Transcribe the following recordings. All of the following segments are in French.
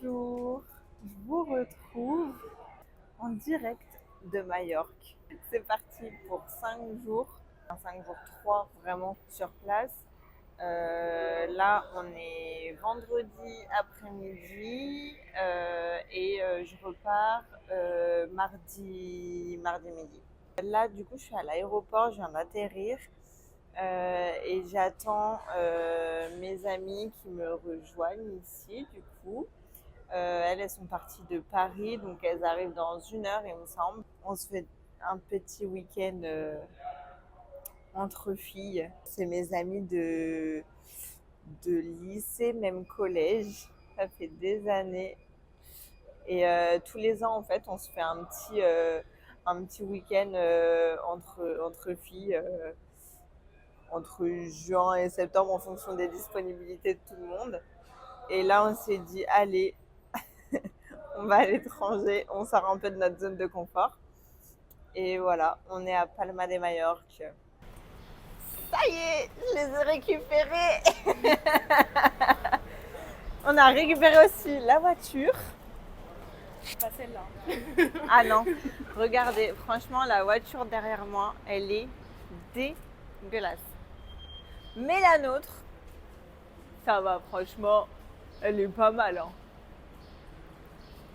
Bonjour, je vous retrouve en direct de Majorque. C'est parti pour 5 jours, 5 jours 3 vraiment sur place. Là, on est vendredi après-midi et je repars mardi midi. Là, du coup, je suis à l'aéroport, je viens d'atterrir et j'attends mes amies qui me rejoignent ici, du coup. Elles sont parties de Paris, donc elles arrivent dans 1 heure, il me semble. On se fait un petit week-end entre filles. C'est mes amies de lycée, même collège. Ça fait des années. Et tous les ans, en fait, on se fait un petit week-end entre filles, entre juin et septembre, en fonction des disponibilités de tout le monde. Et là, on s'est dit, allez, on va à l'étranger, on sort un peu de notre zone de confort. Et voilà, on est à Palma de Majorque. Ça y est, je les ai récupérés. On a récupéré aussi la voiture. Pas celle-là. Ah non, regardez, franchement, la voiture derrière moi, elle est dégueulasse. Mais la nôtre, ça va, franchement, elle est pas mal. Hein.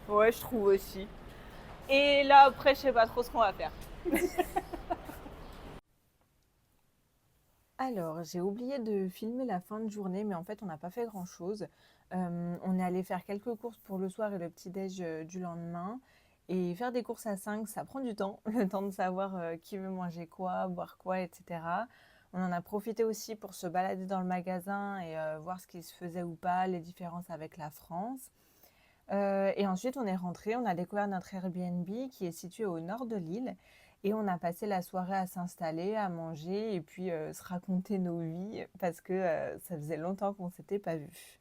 Ouais, je trouve aussi. Et là, après, je sais pas trop ce qu'on va faire. Alors, j'ai oublié de filmer la fin de journée, mais en fait, on n'a pas fait grand-chose. On est allé faire quelques courses pour le soir et le petit-déj du lendemain. Et faire des courses à 5, ça prend du temps, le temps de savoir qui veut manger quoi, boire quoi, etc. On en a profité aussi pour se balader dans le magasin et voir ce qui se faisait ou pas, les différences avec la France. Et ensuite, on est rentré, on a découvert notre Airbnb qui est situé au nord de l'île. Et on a passé la soirée à s'installer, à manger et puis se raconter nos vies parce que ça faisait longtemps qu'on ne s'était pas vus.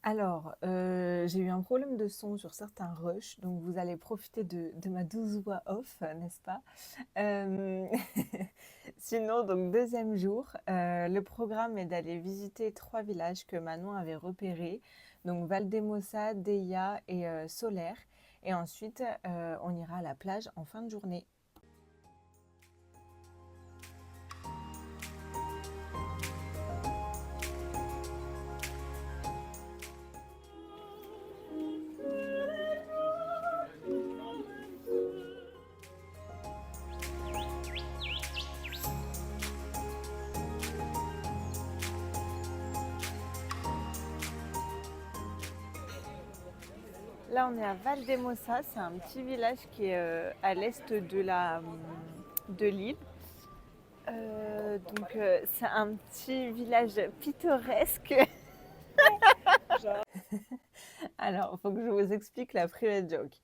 Alors, j'ai eu un problème de son sur certains rushs, donc vous allez profiter de ma douce voix off, n'est-ce pas? Euh, Sinon, donc deuxième jour, le programme est d'aller visiter 3 villages que Manon avait repérés, donc Valdemosa, Deia et Solaire. Et ensuite, on ira à la plage en fin de journée. Là, on est à Valdemosa, c'est un petit village qui est à l'est de l'île. C'est un petit village pittoresque. Genre. Alors, il faut que je vous explique la private joke.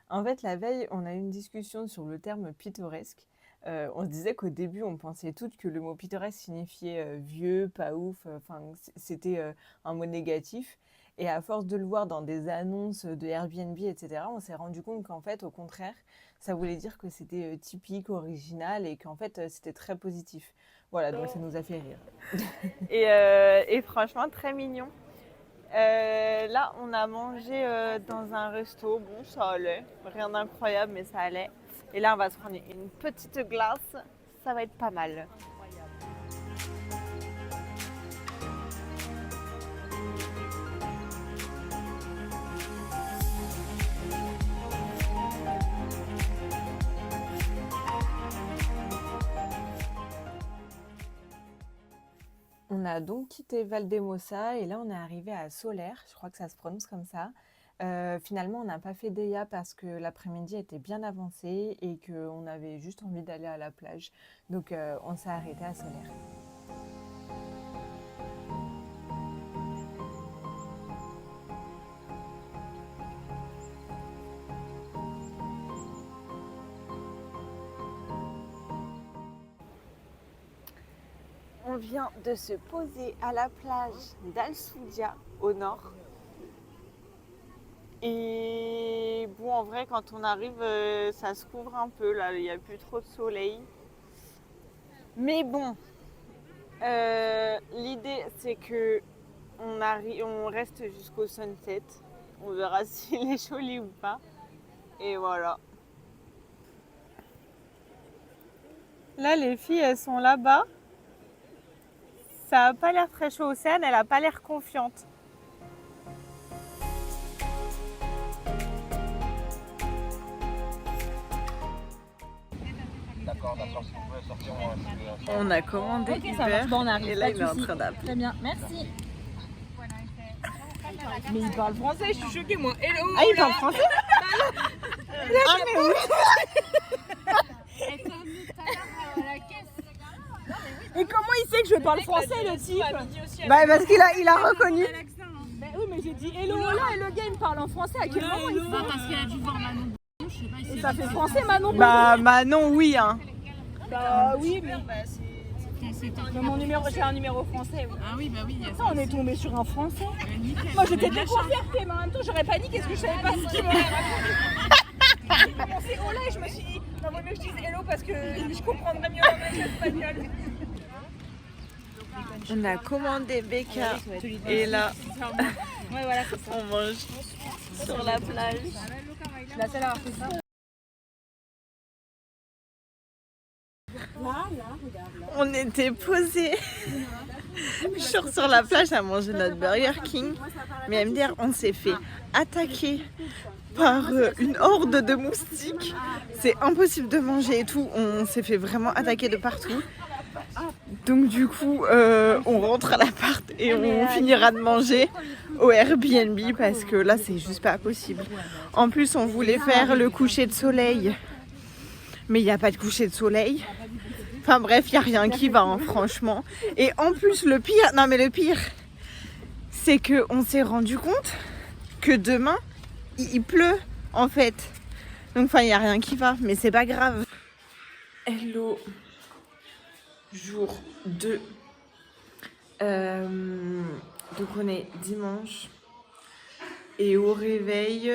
En fait, la veille, on a eu une discussion sur le terme pittoresque. On se disait qu'au début, on pensait toutes que le mot pittoresque signifiait vieux, pas ouf, enfin, c'était un mot négatif. Et à force de le voir dans des annonces de Airbnb, etc., on s'est rendu compte qu'en fait, au contraire, ça voulait dire que c'était typique, original et qu'en fait, c'était très positif. Voilà, donc ça nous a fait rire. Et franchement, très mignon. Là, on a mangé dans un resto. Bon, ça allait. Rien d'incroyable, mais ça allait. Et là, on va se prendre une petite glace. Ça va être pas mal. On a donc quitté Valdemosa et là, on est arrivé à Solaire. Je crois que ça se prononce comme ça. Finalement, on n'a pas fait Deia parce que l'après-midi était bien avancé et qu'on avait juste envie d'aller à la plage. Donc, on s'est arrêté à Solaire. On vient de se poser à la plage d'Al-Soudia au nord. Et bon, en vrai, quand on arrive, ça se couvre un peu là, il n'y a plus trop de soleil. Mais bon, l'idée c'est que on reste jusqu'au sunset. On verra s'il est joli ou pas. Et voilà. Là, les filles, elles sont là-bas. Ça a pas l'air très chaud. Océane, elle a pas l'air confiante. On a commandé Uber et là il est en train d'appeler. Très bien, merci. Mais il parle français, je suis choquée moi. Hello. Ah, il parle français? Ah mais oui. Et comment il sait que je parle français le type? Bah parce qu'il a reconnu. Bah oui mais j'ai dit hello là et le gars il me parle en français. À quel moment il Pas parce qu'elle a dû voir Manon. Je sais pas si ça fait français Manon? Bah Manon oui hein. Bah oui mais mon numéro, j'ai un numéro français. Oui. Ah oui, bah oui. Ça, on est tombé sur un français. Nickel. Moi j'étais déconcertée mais en même temps j'aurais pas dit qu'est-ce que je savais pas ce qu'il m'aurait raconté. J'ai commencé oh là et je me suis dit non vaut mieux que je dise hello parce que je comprendrais mieux l'espagnol. On a commandé Becca et là Ouais voilà c'est ça. on mange sur la plage. Je suis la seule à avoir fait ça. On était posés sur la plage à manger notre Burger King. Mais à me dire, on s'est fait attaquer par une horde de moustiques. C'est impossible de manger et tout. On s'est fait vraiment attaquer de partout. Donc du coup, on rentre à l'appart et on finira de manger au Airbnb parce que là, c'est juste pas possible. En plus, on voulait faire le coucher de soleil. Mais il n'y a pas de coucher de soleil. Enfin bref, il n'y a rien qui va, hein, franchement. Et en plus, le pire, c'est qu'on s'est rendu compte que demain, il pleut, en fait. Donc, enfin, il n'y a rien qui va, mais c'est pas grave. Hello, jour 2. Donc, on est dimanche. Et au réveil,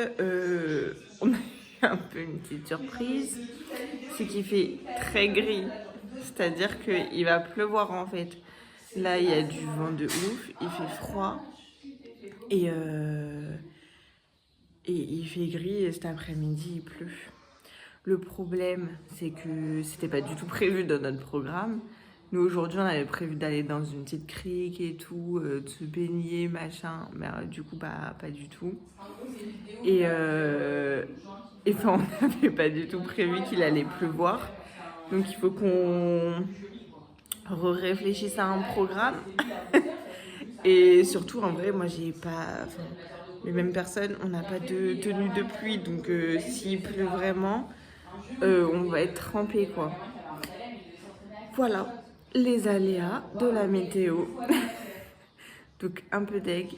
on a eu un peu une petite surprise. C'est qu'il fait très gris. C'est-à-dire qu'il va pleuvoir en fait. Là, il y a du vent de ouf, il fait froid et il fait gris et cet après-midi, il pleut. Le problème, c'est que c'était pas du tout prévu dans notre programme. Nous, aujourd'hui, on avait prévu d'aller dans une petite crique et tout, de se baigner, machin. Mais du coup, pas du tout. Et enfin, on n'avait pas du tout prévu qu'il allait pleuvoir. Donc il faut qu'on réfléchisse à un programme. Et surtout, en vrai, moi, j'ai pas... Enfin, les mêmes personnes, on n'a pas de tenue de pluie. Donc s'il pleut vraiment, on va être trempé, quoi. Voilà, les aléas de la météo. Donc un peu deg,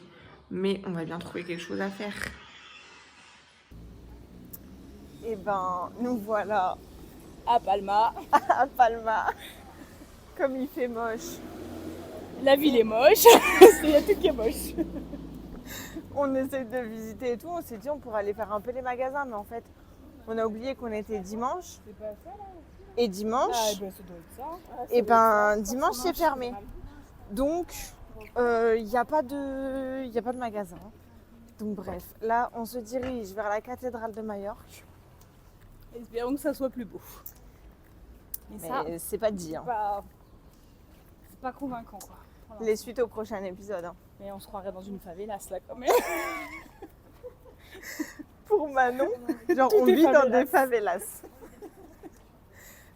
mais on va bien trouver quelque chose à faire. Et ben, nous voilà À Palma. à Palma. Comme il fait moche. La ville est moche. Il y a tout qui est moche. On essaie de visiter et tout. On s'est dit on pourrait aller faire un peu les magasins. Mais en fait, on a oublié qu'on était dimanche. C'est pas ça là? Et dimanche, Ah, ben, ça doit être ça. et ben dimanche c'est fermé. Donc, il n'y a pas de magasin. Donc bref, là on se dirige vers la cathédrale de Majorque. Espérons que ça soit plus beau. Mais ça, Mais c'est pas dit. Hein. c'est pas convaincant quoi. Voilà. Les suites au prochain épisode. Hein. Mais on se croirait dans une favelas là quand même. Pour Manon, genre Tout on est vit dans favelas. des favelas.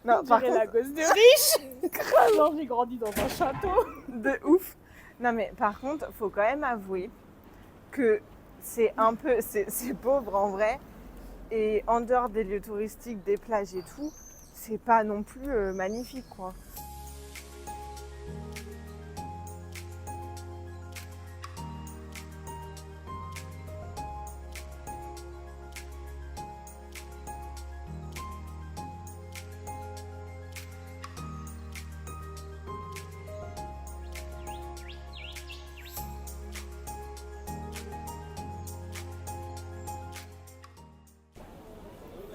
Non, On par dirait contre, la gosse de riche. Crasant, j'ai grandi dans un château. de ouf. Non mais par contre, faut quand même avouer que c'est un peu, c'est pauvre en vrai. Et en dehors des lieux touristiques, des plages et tout, c'est pas non plus magnifique quoi.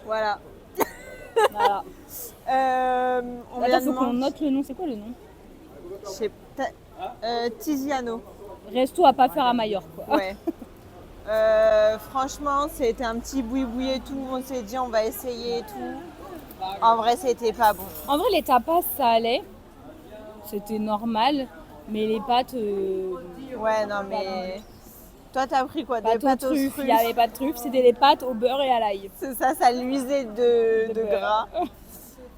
Voilà. Voilà. On vient Attends, de faut qu'on manger- note le nom. C'est quoi le nom? Je sais pas. Tiziano. Resto à pas faire à Majorque, quoi. Ouais. Franchement, c'était un petit boui-boui et tout. On s'est dit, on va essayer et tout. En vrai, c'était pas bon. En vrai, les tapas, ça allait. C'était normal. Mais les pâtes, Ouais, non, mais. Toi, t'as pris quoi? Des pâtes aux pâtes aux truffes. Il truffes? n'y avait pas de truffes, c'était des pâtes au beurre et à l'ail. C'est ça, ça luisait de beurre.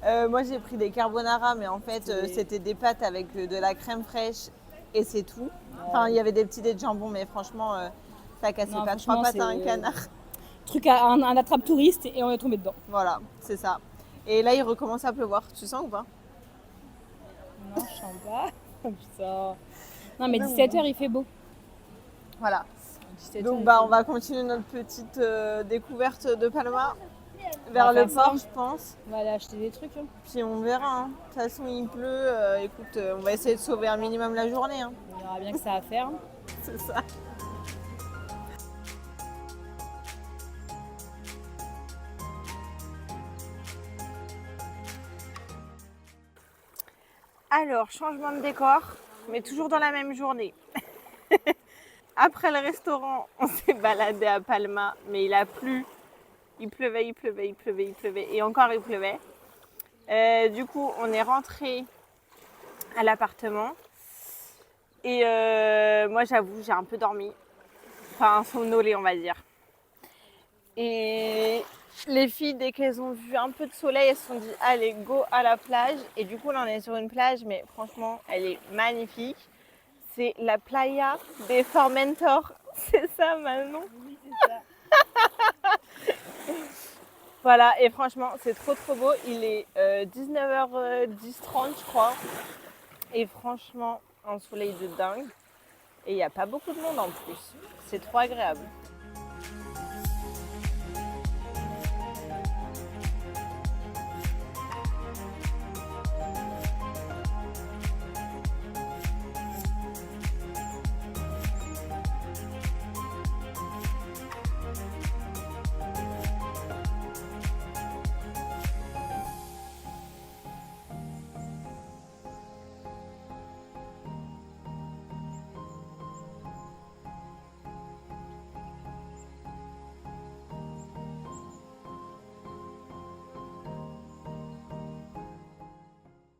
gras. Moi, j'ai pris des carbonara, mais en fait, c'était des pâtes avec de la crème fraîche et c'est tout. Enfin, il y avait des petits dés de jambon, mais franchement, ça cassait Non, pas. 3 franchement, pâtes à un c'est- canard. Truc à un attrape-touriste et on est tombé dedans. Voilà, c'est ça. Et là, il recommence à pleuvoir. Tu sens ou pas? Non, je sens pas. Putain. Non, mais 17h, il fait beau. Voilà. 17h, Donc, il bah, fait on va continuer notre petite découverte de Palma vers va le faire ça. port, je pense. On va aller acheter des trucs. Hein. Puis on verra. Hein. De toute façon, il pleut. Écoute, on va essayer de sauver un minimum la journée. Hein. On verra bien que ça à faire. C'est ça. Alors, changement de décor, mais toujours dans la même journée. Après le restaurant, on s'est baladé à Palma, mais il a plu. Il pleuvait, il pleuvait, il pleuvait, il pleuvait. Et encore, il pleuvait. Du coup, on est rentré à l'appartement. Et moi, j'avoue, j'ai un peu dormi. Enfin, somnolé, on va dire. Et les filles, dès qu'elles ont vu un peu de soleil, elles se sont dit allez, go à la plage. Et du coup, là, on est sur une plage, mais franchement, elle est magnifique. C'est la playa des Formentor. C'est ça, Manon? Oui, c'est ça. Voilà, et franchement, c'est trop beau. Il est 19h10-30, je crois. Et franchement, un soleil de dingue. Et il n'y a pas beaucoup de monde en plus. C'est trop agréable.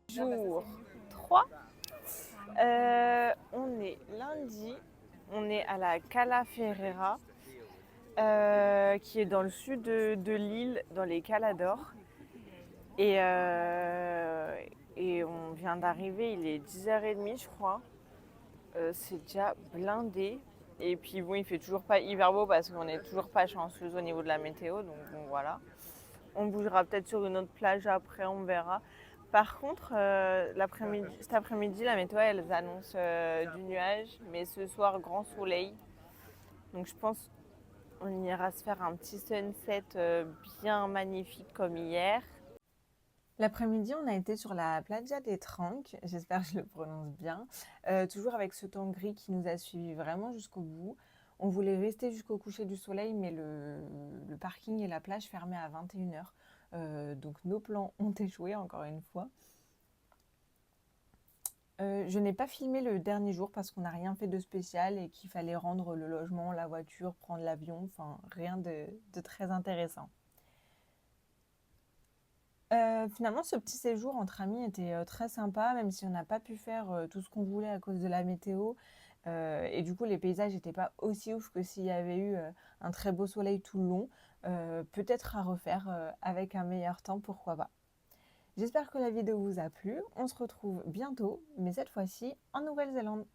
Jour 3. On est lundi. On est à la Cala Ferreira, qui est dans le sud de l'île, dans les Cala d'Or. Et on vient d'arriver, il est 10h30, je crois. C'est déjà blindé. Et puis bon, il fait toujours pas hyper beau parce qu'on n'est toujours pas chanceuse au niveau de la météo. Donc bon, voilà. On bougera peut-être sur une autre plage après, on verra. Par contre, cet après-midi, la météo, elle annonce du nuage, mais ce soir, grand soleil. Donc je pense qu'on ira se faire un petit sunset bien magnifique comme hier. L'après-midi, on a été sur la Playa des Tranques, j'espère que je le prononce bien, toujours avec ce temps gris qui nous a suivis vraiment jusqu'au bout. On voulait rester jusqu'au coucher du soleil, mais le parking et la plage fermaient à 21h. Donc nos plans ont échoué encore une fois. Je n'ai pas filmé le dernier jour parce qu'on n'a rien fait de spécial et qu'il fallait rendre le logement, la voiture, prendre l'avion, enfin rien de très intéressant. Finalement, ce petit séjour entre amis était très sympa, même si on n'a pas pu faire tout ce qu'on voulait à cause de la météo. Et du coup, les paysages n'étaient pas aussi ouf que s'il y avait eu un très beau soleil tout le long. Peut-être à refaire avec un meilleur temps, pourquoi pas. J'espère que la vidéo vous a plu. On se retrouve bientôt, mais cette fois-ci en Nouvelle-Zélande.